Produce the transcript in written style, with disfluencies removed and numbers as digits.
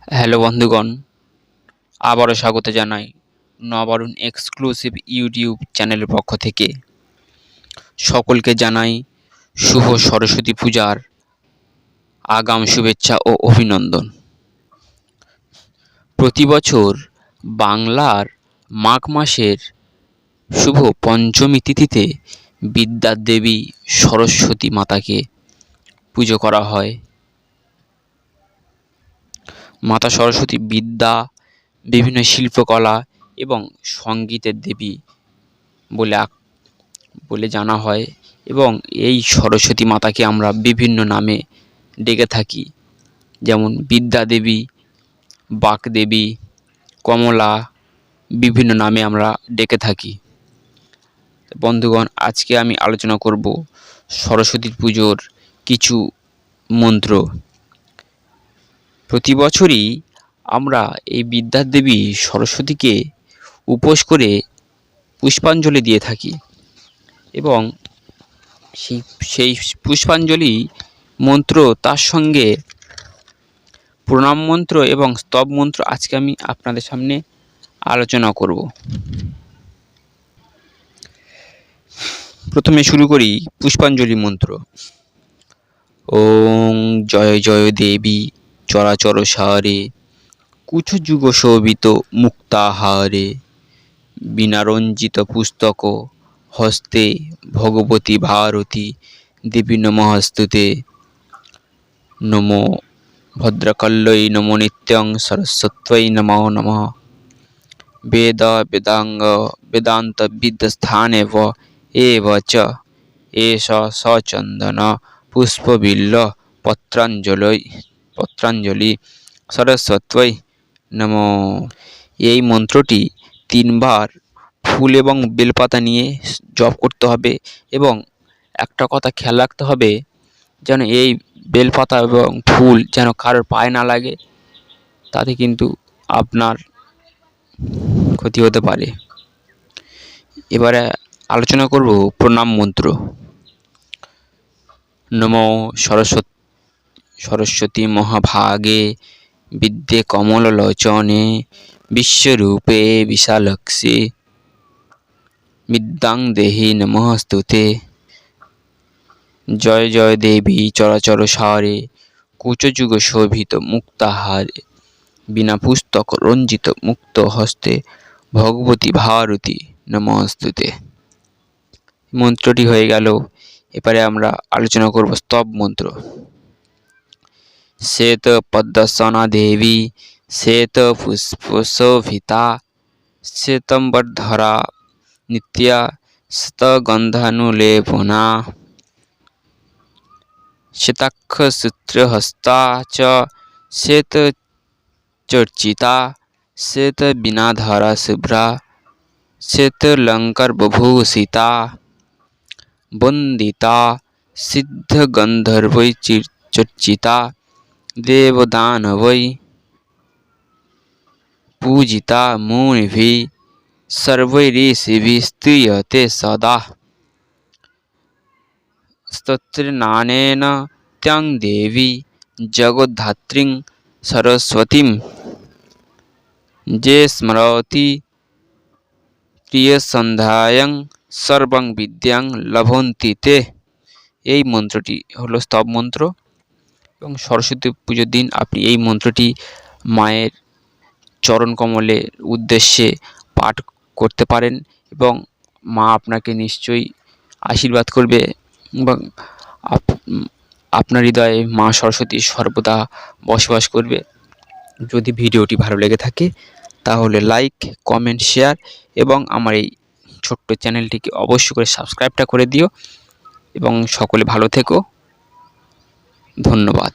Hello বন্ধুগণ, আবারও স্বাগত জানাই নবারুণ এক্সক্লুসিভ ইউটিউব চ্যানেলের পক্ষ থেকে। সকলকে জানাই শুভ সরস্বতী পূজার আগাম শুভেচ্ছা ও অভিনন্দন। প্রতি বছর বাংলার মাঘ মাসের শুভ পঞ্চমী তিথিতে বিদ্যার দেবী সরস্বতী মাতাকে পুজো করা হয়। মাতা সরস্বতী বিদ্যা, বিভিন্ন শিল্পকলা এবং সঙ্গীতের দেবী বলে জানা হয় এবং এই সরস্বতী মাতাকে আমরা বিভিন্ন নামে ডেকে থাকি, যেমন বিদ্যা দেবী, বাগদেবী, কমলা, বিভিন্ন নামে আমরা ডেকে থাকি। বন্ধুগণ, আজকে আমি আলোচনা করব সরস্বতী পুজোর কিছু মন্ত্র। প্রতি বছরই আমরা এই বিদ্যার দেবী সরস্বতীকে উপোস করে পুষ্পাঞ্জলি দিয়ে থাকি এবং সেই পুষ্পাঞ্জলি মন্ত্র, তার সঙ্গে প্রণাম মন্ত্র এবং স্তব মন্ত্র আজকে আমি আপনাদের সামনে আলোচনা করব। প্রথমে শুরু করি পুষ্পাঞ্জলি মন্ত্র। ওং জয় জয় দেবী চরাচর সারে, কুচযুগ শোভিত মুক্তাহারে, বীণারঞ্জিত পুস্তক হস্তে, ভগবতী ভারতী দেবী নমস্তুতে। নমো ভদ্রকল্যৈ নমো নিত্যং সরস্বত্যৈ নমো নমঃ। বেদ বেদাঙ্গ বেদান্ত বিদ্যস্থানে এব চ এষ সচন্দন পুষ্পবিল্ল পত্রাঞ্জলি সরস্বত্যৈ নমো। এই মন্ত্রটি 3 বার ফুল এবং বেলপাতা নিয়ে জপ করতে হবে এবং একটা কথা খেয়াল রাখতে হবে, যেন এই বেলপাতা এবং ফুল যেন কারোর পায়ে না লাগে, তাতে কিন্তু আপনার ক্ষতি হতে পারে। এবারে আলোচনা করব প্রণাম মন্ত্র। নমো সরস্বতী মহাভাগে বিদ্যে কমললোচনে, বিশ্বরূপে বিশালাক্ষি, বিদ্যাং দেহি নমস্তুতে। জয় জয় দেবী চরাচর সারে, কুচযুগ শোভিত মুক্তাহারে, বিনা পুস্তক রঞ্জিত মুক্ত হস্তে, ভগবতী ভারতী নমস্তুতে। মন্ত্রটি হয়ে গেল। এবারে আমরা আলোচনা করব স্তব মন্ত্র। শ্বেত পদ্মসনা দেবী শ্বেত পুষ্পশোভিতা, শ্বেতম্বরধরা নিত্যা শতগন্ধানুলেপনা, শ্বেতাক্ষসূত্রহস্তা চ শ্বেতচর্চিতা, শ্বেতবীণাধরা শুভ্রা, শ্বেতালঙ্কারবিভূষিতা, বন্দিতা সিদ্ধগন্ধর্বৈ চর্চিতা, দেবদানবৈ पूजिता, मुनिभिः सर्वैरीशिभिः स्तूयते सदा। स्तोत्रनानेन त्यां देवी जगद्धात्रीं सरस्वतीं, जे स्मरति প্রিয়সন্ধ্যায়ং সর্বং বিদ্যাং লভন্তি তে। এই মন্ত্রটি হলো স্তব মন্ত্র এবং সরস্বতী পুজোর দিন আপনি এই মন্ত্রটি মায়ের চরণ কমলের উদ্দেশ্যে পাঠ করতে পারেন এবং মা আপনাকে নিশ্চয়ই আশীর্বাদ করবে এবং আপনার হৃদয়ে মা সরস্বতী সর্বদা বসবাস করবে। যদি ভিডিওটি ভালো লেগে থাকে তাহলে লাইক, কমেন্ট, শেয়ার এবং আমার এই ছোট্ট চ্যানেলটিকে অবশ্যই করে সাবস্ক্রাইবটা করে দিও এবং সকলে ভালো থেকো। ধন্যবাদ।